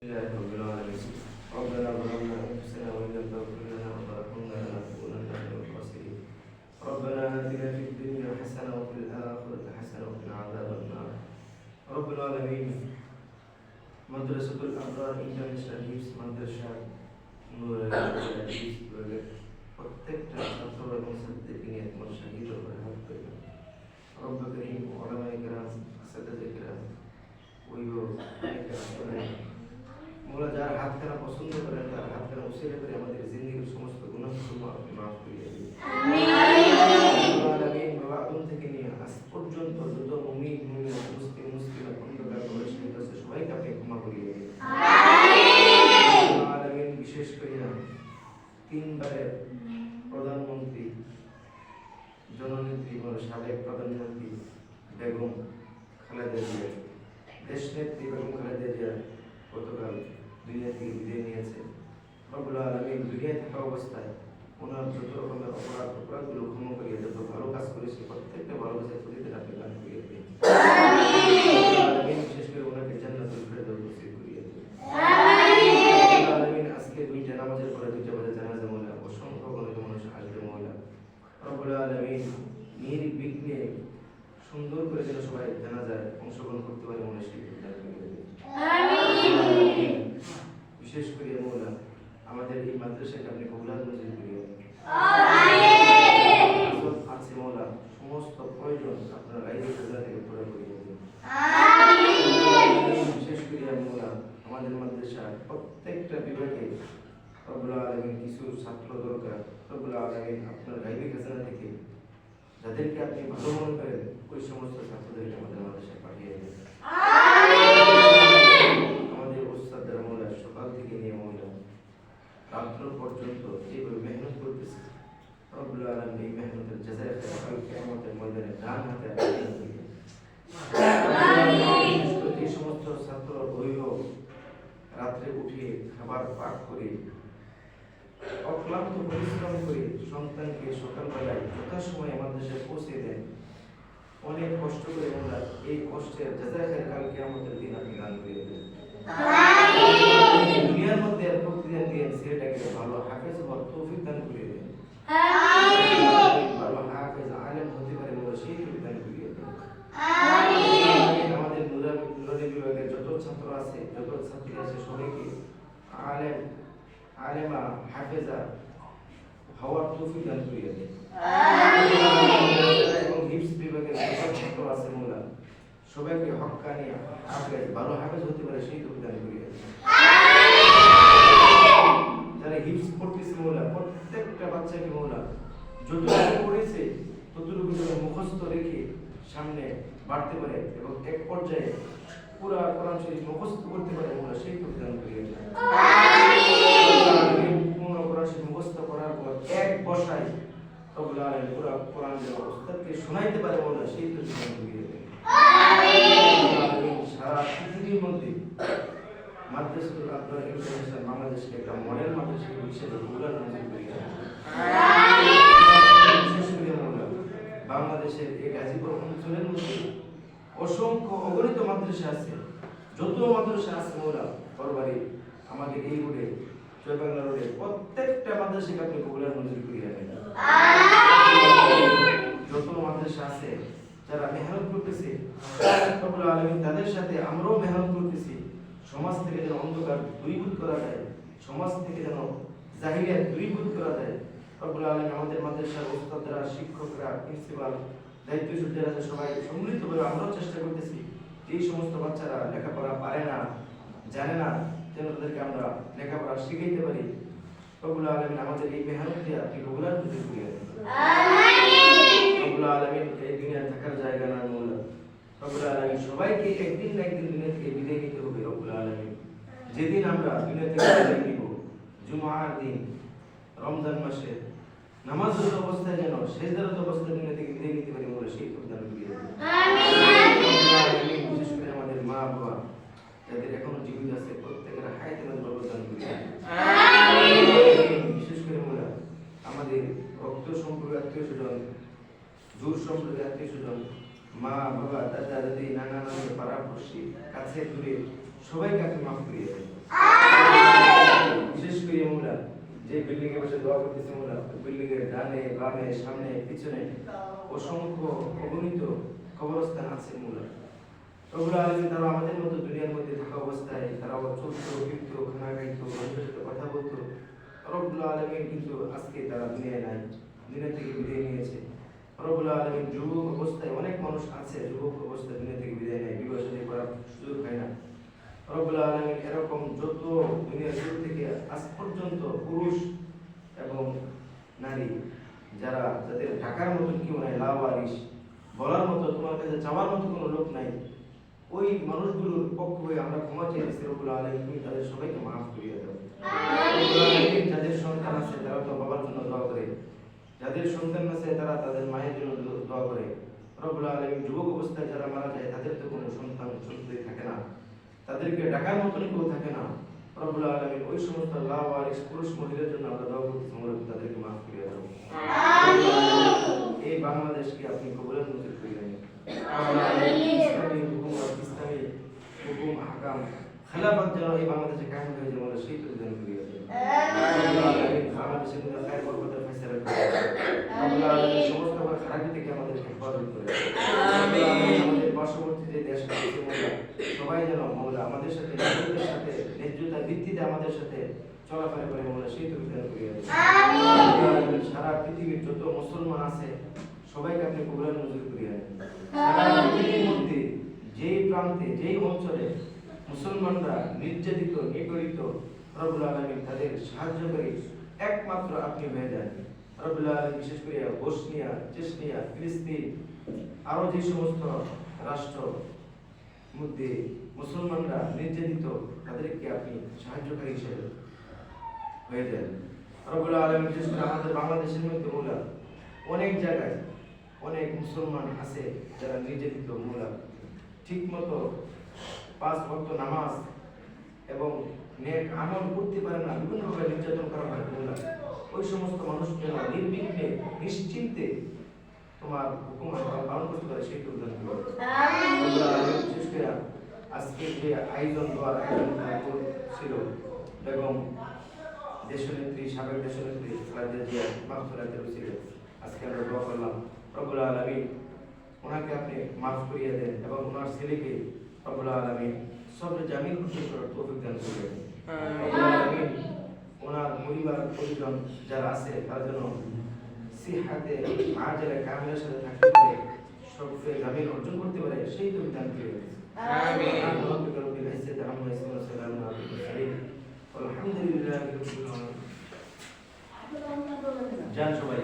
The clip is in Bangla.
لله رب العالمين ربنا ظلمنا أنفسنا وإن لم تغفر لنا وترحمنا لنكونن من الخاسرين ربنا آتنا في الدنيا حسنة وفي الآخرة حسنة وقنا عذاب النار رب العالمين مدرسة الأبرار ইন্টারন্যাশনাল হিফজ মাদ্রাসা নূরের হাদিস বিভাগের প্রত্যেকটা ছাত্র এবং ছাত্রীকে নিয়ে তোমার শাহিদ করে হাত করবেন রব্ব করিম ওলামায়ে কেরাম সাদাতে কেরাম মোলা যার হাত খানা পছন্দ করেন তার হাত খানা উসিলা করে আমাদের জিন্দেগির সমস্ত গুনাহগুলো আপনি মাফ করিয়ে দিন আমিন বাবা আদম থেকে নিয়ে আজ পর্যন্ত যত মুমিন মুসলিমা অন্ধকার কবরে শহীদ আছে সবাইকে আপনি ক্ষমা করিয়ে দিন আমিন বিশেষ করে তিনবারের প্রধানমন্ত্রী জননেত্রী সাবেক প্রধানমন্ত্রী বেগম খালেদা জিয়া দেশনেত্রী বেগম খালেদা জিয়া গতকাল দুনিয়া থেকে বিদায় নিয়েছে রব্বুল আলামিন দুনিয়ায় থাকা অবস্থায় ওনার যত রকমের অপরাধগুলো ক্ষমা করিয়ে যত ভালো কাজ করেছে প্রত্যেকটা ভালো কাজের প্রতিদিন আপনি দান করিয়ে দিন আমিন বিশেষ করে ওনাকে জান্নাতুল ফেরদাউস নসিব করিয়ে দিন আমিন আজকে দুইটা নামাজের পরে দুইটা বাজে জানাজা মোলা অসংখ্য গণিত মানুষ আসবে মোলা রব্বুল আলামিন নির্বিঘ্নে সুন্দর করে যেন সবাই জানাজায় অংশগ্রহণ করতে পারে মনে সেই দান করিয়ে দিন বিশেষ করে মৌলা আমাদের এই মাদ্রাসাকে আপনি কবুলাত মঞ্জুর করিয়ে আছে মৌলা সমস্ত প্রয়োজন আপনার গাইবে খাজনা থেকে পুরো করিয়ে দিন বিশেষ করে মৌলা আমাদের মাদ্রাসার প্রত্যেকটা বিভাগে রব্বুল আলামিন কিছু ছাত্র দরকার রব্বুল আলামিন আপনার গাইবে খাজনা থেকে যাদেরকে আপনি ভালো মনে করেন ওই সমস্ত ছাত্রদেরকে আমাদের মাদ্রাসায় পাঠিয়ে দিন রাত্র পর্যন্ত এইভাবে মেহনত করতেছে রব্বুল আলামিন এই মেহনতের জাযায়ে কাল কিয়ামতের ময়দানে ডান হাতে এই সমস্ত ছাত্র অভিভাবক রাত্রে উঠে খাবার পাক করে অক্লান্ত পরিশ্রম করে সন্তানকে সকালবেলায় যথাসময়ে মাদ্রাসায় পৌঁছে দেন অনেক কষ্ট করে আমরা এই কষ্টের জাযায়ে কাল কিয়ামতের দিন আপনি দান করে দেন দুনিয়ার মধ্যে প্রতিদিন দিয়ে ছেলেটাকে ভালো হাফেজ হওয়ার তৌফিক দান করে দেন ভালো হাফেজ আলেম হতে পারে বলে সেই তৌফিক দান করে দেন আমাদের নুরানি বিভাগের যত ছাত্র আছে যত ছাত্রী আছে সবাইকে আলেমা হাফেজা হওয়ার তৌফিক দান করে দেন এবং হিফজ বিভাগের যত ছাত্র আছে মোলা সবাইকে হক্কানি হাফেজ ভালো হাফেজ হতে পারে সেই তৌফিক দান করে দেন যারা হিফজ পড়তেছে মৌলা প্রত্যেকটা বাচ্চাকে মৌলা যতটুকু পড়েছে ততটুকু যেন মুখস্থ রেখে সামনে বাড়তে পারে এবং এক পর্যায়ে পুরো কোরআন শরীফ মুখস্থ করতে পারে মৌলা সেই তৌফিক দান করে দেন পুরো কোরআন শরীফ মুখস্থ করার পর এক বসায় রব্বুল আলামিন পুরো কোরআন যেন উস্তাদকে শোনাইতে পারে মৌলা সেই তৌফিক দান করে দেন সারা পৃথিবীর মধ্যে মাদ্রাসাতুল আবরার ইন্টারন্যাশনাল বাংলাদেশকে একটা মডেল মাদ্রাসা হিসেবে কবুলাত মঞ্জুর করিয়ে বিশেষ করে আমরা বাংলাদেশের এই গাজীপুর অঞ্চলের মধ্যে অসংখ্য অগণিত মাদ্রাসা আছে যত মাদ্রাসা আছে ওরা পরবারে আমাদের এই রোডে জয়বাংলা রোডে প্রত্যেকটা মাদ্রাসাকে আপনি কবুলাত মঞ্জুর করিয়ে দেন যত মাদ্রাসা আছে যারা মেহনত করতেছে রব্বুল আলামিন তাদের সাথে আমরাও মেহনত করতেছি সমাজ থেকে যেন অন্ধকার দূরীভূত করা যায় সমাজ থেকে যেন জাহিলিয়াত দূরীভূত করা যায় রব্বুল আলামিন আমাদের মাদ্রাসার উস্তাদরা শিক্ষকরা প্রিন্সিপাল দায়িত্বশীল যারা আছে সবাই সম্মিলিতভাবে আমরাও চেষ্টা করতেছি এই সমস্ত বাচ্চারা লেখাপড়া পারে না জানে না যেন তাদেরকে আমরা লেখাপড়া শিখাইতে পারি রব্বুল আলামিন আমাদের এই মেহনত দিয়ে আপনি কবুলাত মঞ্জুর করিয়ে দেন রব্বুল আলামিন এই দুনিয়া থাকার জায়গা না মৌলা রব্বুল আলামিন সবাইকে একদিন না একদিন দুনিয়া থেকে বিদায় নিতে হবে রব্বুল আলামিন যেদিন আমরা দুনিয়া থেকে বিদায় নিব জুমার দিন রমজান মাসে নামাজরত অবস্থায় যেন সেজদারত অবস্থায় দুনিয়া থেকে বিদায় নিতে পারি মৌলা সেই তৌফিক দান করিয়ে দেন আমিন বিশেষ করে আমাদের মা বাবা যাদের এখনো জীবিত আছে প্রত্যেকের হায়াতের মধ্যে বরকত দান করিয়ে দেন বিশেষ করে মৌলা আমাদের রক্ত সম্পর্কে আত্মীয় স্বজন দূর সম্পর্কে আত্মীয় স্বজন মা বাবা দাদা দাদি নানা নানি পাড়া পড়শি কাছে দূরে সবাইকে আপনি মাফ করিয়ে দেন দোয়া করতেছি মোলা বিল্ডিং এর ডানে বামে সামনে পিছনে অসংখ্য অগণিত কবরস্থান আছে মোলা। রব্বুল আলামিন তারা আমাদের মতো দুনিয়ার মধ্যে থাকা অবস্থায় তারা চলতো ফিরতো খানা খাইতো মানুষের সাথে কথা বলতো। রব্বুল আলামিন কিন্তু আজকে তারা দুনিয়ায় নাই, দুনিয়া থেকে বিদায় নিয়েছে। রব্বুল আলামিন যুবক অবস্থায় অনেক মানুষ আছে যুবক অবস্থায় দুনিয়া থেকে বিদায় নেয়, বিবাহ শাদী করার সুযোগ হয় না। রব্বুল আলামিন এরকম যত দুনিয়ার শুরু থেকে আজ পর্যন্ত পুরুষ এবং নারী যারা যাদের ঢাকার মতো কেউ নাই, লাওয়ারিশ বলার মতো তোমার কাছে চাওয়ার মতো কোনো লোক নাই, ওই মানুষগুলোর পক্ষ হয়ে আমরা ক্ষমা চাইছি রব্বুল আলামিন তুমি তাদের সবাইকে মাফ করিয়ে দাও। রব্বুল আলামিন যাদের সন্তান আছে তারা তো বাবার জন্য দোয়া করে, যাদের সন্তান আছে তারা তাদের মায়ের জন্য দোয়া করে। রব্বুল আলামিন যুবক অবস্থায় যারা মারা যায় তাদের তো কোনো সন্তান সন্ততি থাকে না, তাদেরকে ডাকার মতন কেউ থাকে না। রব্বুল আলামিন ওই সমস্ত লাওয়ারিশ পুরুষ মহিলার জন্য আমরা দোয়া করতেছি আমরা তাদেরকে মাফ করিয়ে দাও। এই বাংলাদেশকে আপনি কবুলের মধ্যে করিয়ে নিন। ইসলামী হুকুমত, ইসলামী হুকুম আহকাম খেলাফত যেন এই বাংলাদেশে কায়েম হয়ে যায়, সেই প্রতিদান করিয়ে দেন। রব্বুল আলামিন বাংলাদেশের মধ্যে খায়ের বরকতের ফয়সালা করে। রব্বুল আলামিন সমস্ত খারাপি থেকে আমাদেরকে হেফাজত করে। আমিন। আমাদের পার্শ্ববর্তী যে দেশ আছে মোলা সবাই যেন মোলা আমাদের সাথে ন্যায্যতার সাথে ন্যায্যতার ভিত্তিতে আমাদের সাথে চলাফেরা করে মোলা সেই প্রতিদান করিয়ে দেন। আমিন। সারা পৃথিবীর যত মুসলমান আছে সবাইকে আপনি কবুলের মঞ্জুর করিয়ে দেন। সারা পৃথিবীর মধ্যে যেই প্রান্তে যেই অঞ্চলে মুসলমানরা নির্যাতিত নিপীড়িত রব্বুল আলামিন তাদের সাহায্যকারী একমাত্র আপনি হয়ে যান। রব্বুল আলামিন বিশেষ করে বসনিয়া, চেচনিয়া, ফিলিস্তিন আরো যে সমস্ত রাষ্ট্র মধ্যে মুসলমানরা নির্যাতিত তাদেরকে আপনি সাহায্যকারী হিসেবে হয়ে যান। রব্বুল আলামিন বিশেষ করে আমাদের বাংলাদেশের মধ্যে মোলা অনেক জায়গায় অনেক মুসলমান আছে যারা নির্যাতিত মোলা ঠিক মতো 5 ওয়াক্ত নামাজ এবং নেক আমল করতে পারে না, বিভিন্নভাবে নির্যাতন করা হয় মোলা। ওই সমস্ত মানুষ যেন নির্বিঘ্নে নিশ্চিন্তে তোমার হুকুম পালন করতে পারে সেই প্রদান করো। বিশেষ করে আজকে যে আয়োজন দেওয়ার আয়োজন ছিল বেগম দেশনেত্রী সাবেক দেশনেত্রী খালেদা জিয়া মাগফিরাতের উসিলে আজকে আমরা দোয়া করলাম রব্বুল আলামিন ওনাকে আপনি মাফ করিয়ে দেন এবং ওনার ছেলেকে রব্বুল আলামিন সবরে জামিন করতে করার তৌফিক দান করবেন। রব্বুল আলামিন ওনার পরিবার পরিজন যারা আছে তার জন্য সিহাতে আজলে কামিলের সাথে থাকতে পারে, সবরে জামিন অর্জন করতে পারে সেই তৌফিক দান করবেন। আমিন। রব্বিকা রব্বিল ইজ্জাতি আম্মা ইয়াসিফুন ওয়া সালামুন আলাল মুরসালিন আলহামদুলিল্লাহি রাব্বিল আলামিন। যান সবাই।